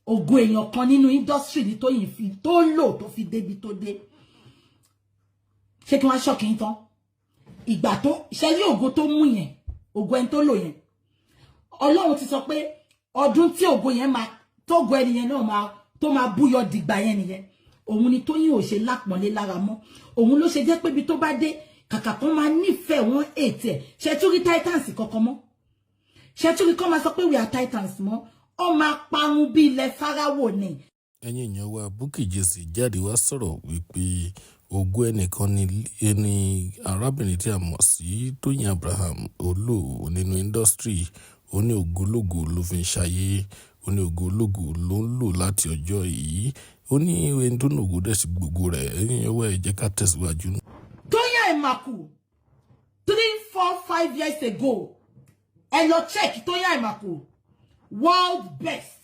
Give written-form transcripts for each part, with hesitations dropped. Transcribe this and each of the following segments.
ògo èèyàn kan nínú industry ní Tóyìn fi tó lò tó fi débi tó dé. Ṣé kí wọ́n ṣọ́kì ń tán ìgbà tó ṣe ní ògo tó mú yẹn ògo ẹni tó lò yẹn Ọlọ́run ti sọ pé ọdún tí ògo yẹn máa tó go ẹni yẹn náà máa tó máa búyọ dìgbà yẹn nìyẹn òun ni Tóyìn ò ṣe lápọ̀nlé lára mọ́ òun ló ṣe jẹ́ pé bí tó bá dé kàkà kan máa nífẹ̀ẹ́ wọn ètè ṣe tún rí Titans kankan mọ́ ṣe tún rí kọ́ máa sọ pé we are Titans mọ́ ọ máa parun bí ilẹ̀ Fáráwò ni. ẹ̀yin èèyàn wa Bukky Jesse jáde wá sọ̀rọ̀ wípé ògo ẹnìkan ni arábìnrin tí a mọ̀ sí Tóyìn Abraham olò nínú industry ó ní ògólógò ló fi ń ṣayé ó ní ògólógò ló ń lò láti ọjọ́ yìí ó ní ẹni tó nàgó dẹ̀ sí gbogbo rẹ̀ ẹ̀yin ẹwà ẹ jẹ́ ká tẹ̀síwájú. Tóyìn Àìmàkù 3, 4, 5 years ago ẹ lọ check Tóyìn Àìmàkù world best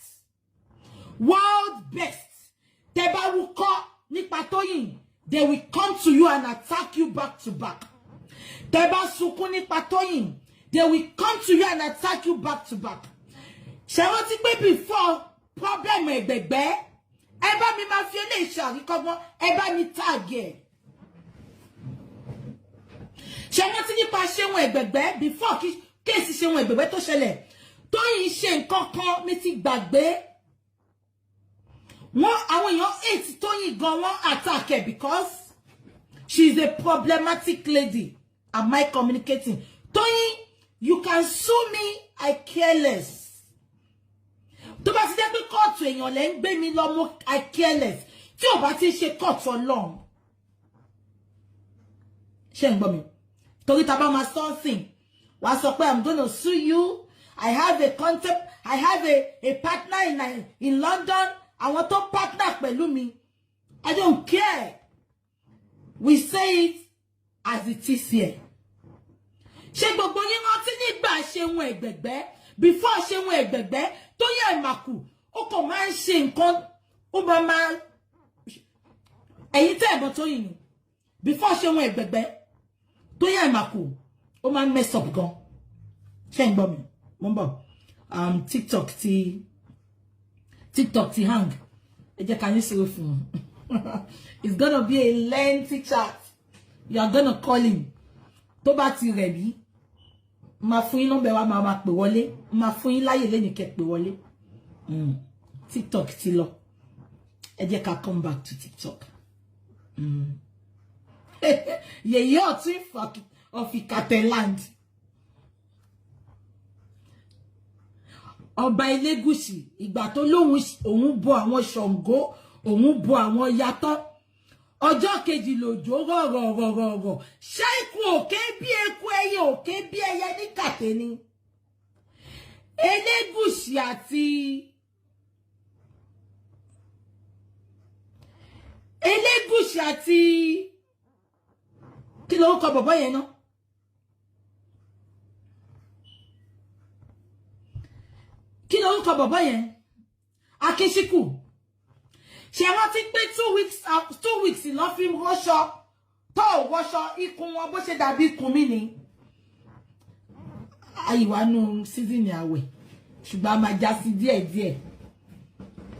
tẹ́ bá wúkọ́ nípa Tóyìn they will come to you and attack you back to back. Tẹ́ bá sunkún nípa Tóyìn they will come to you and attack you back to back. Ṣé wọ́n ti pé before problem ẹ̀gbẹ̀gbẹ́ ẹ bá mi máa fi eléyìí ṣàríkọ́gbọ́n ẹ bá mi tag ẹ̀. Ṣé wọ́n ti nípa Ṣeun Ẹ̀gbẹ̀gbẹ́ before kéèsì Ṣeun Ẹ̀gbẹ̀gbẹ́ tó ṣẹlẹ̀ Tóyìn ṣe nǹkan kan mi ti gbàgbé wọ́n àwọn èèyàn hate Tóyìn gan wọ́n attack her because she is a problematic lady. Am I communicating? Tóyìn, you can sue me, I care less. Tó bá ti jẹ́ pé kóòtù èèyàn lẹ ń gbé mi lọ mo I care less. Tí ò bá ti ṣe court for long. Ṣé ń gbọ́ mi? Torí tá bá máa something. Wá sọ pé I'm going to sue you. I have a concept. I have a partner in London. Àwọn tó partner pẹ̀lú mi. I don't care. We say it as it is here. Ṣé gbogbo yín rántí nígbà Ṣeun Ẹ̀gbẹ̀gbẹ́ before Ṣeun Ẹ̀gbẹ̀gbẹ́ Tóyìn Àìmàkù ó kàn máa ń ṣe nǹkan ó máa ẹ̀yin tẹ́ ẹ̀gbọ́n Tóyìn ni before Ṣeun Ẹ̀gbẹ̀gbẹ́ Tóyìn Àìmàkù ó máa ń mess up gan. Ṣé ń gbọ́ mi mo ń bọ̀ TikTok ti hang ẹ jẹ́ ká ní sùúrù fún it's gonna be a lengthy chat you are gonna call him tó bá ti rẹ̀ bí máa fún yín nọ́mbà wa máa pè wọlé máa fún yín láyè lẹ́yìn kẹ́ pè wọlé TikTok ti lọ ẹ jẹ́ ká come back to TikTok yèyé ọ̀tún Ọ̀fìkàtẹ́land ọba Elégùṣì ìgbà tó lóhun òun bọ àwọn Ṣàngó òun bọ àwọn yàtọ̀ ọjọ́ kejì lòjò rọ̀rọ̀rọ̀rọ̀ ṣé ikú òkè bí eku ẹyẹ òkè bí ẹyẹ ní kàtẹ́ ni Elégùṣì àti kí ló kọ bọ̀bọ̀ yẹn náà kí ló kọ bọ̀bọ̀ yẹn Akínsíkù ṣé wọ́n ti pé 2 weeks lọ fi wọṣọ tó wọṣọ ikùn wọn bó ṣe dàbí ikùn mi ni àìwánú season àwẹ̀ ṣùgbọ́n a máa já sí díẹ̀díẹ̀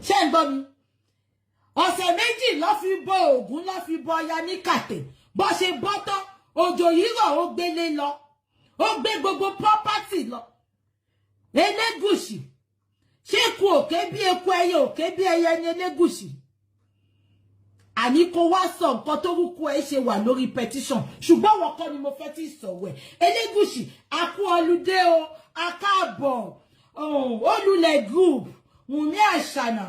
ṣé ń gbọ́ mi ọ̀sẹ̀ méjì lọ fi bọ Ògún lọ fi bọ Ọya ní kàtẹ́ bó ṣe bọ́ tán òjò yìí rọ̀ ó gbélé lọ ó gbé gbogbo property lọ Elégùṣì ṣé ikú òkè bí eku ẹyẹ òkè bí ẹyẹ ní Elégùṣì àní kó wá sọ nǹkan tó rúkú ẹ ṣe wà lórí petition ṣùgbọ́n wọ́n kọ́ ni mo fẹ́ tí sọ̀rọ̀ ẹ̀ Elégùṣì akú ọlùdé o akáàbọ̀ olùlẹ̀ group Wùnmí Àṣànà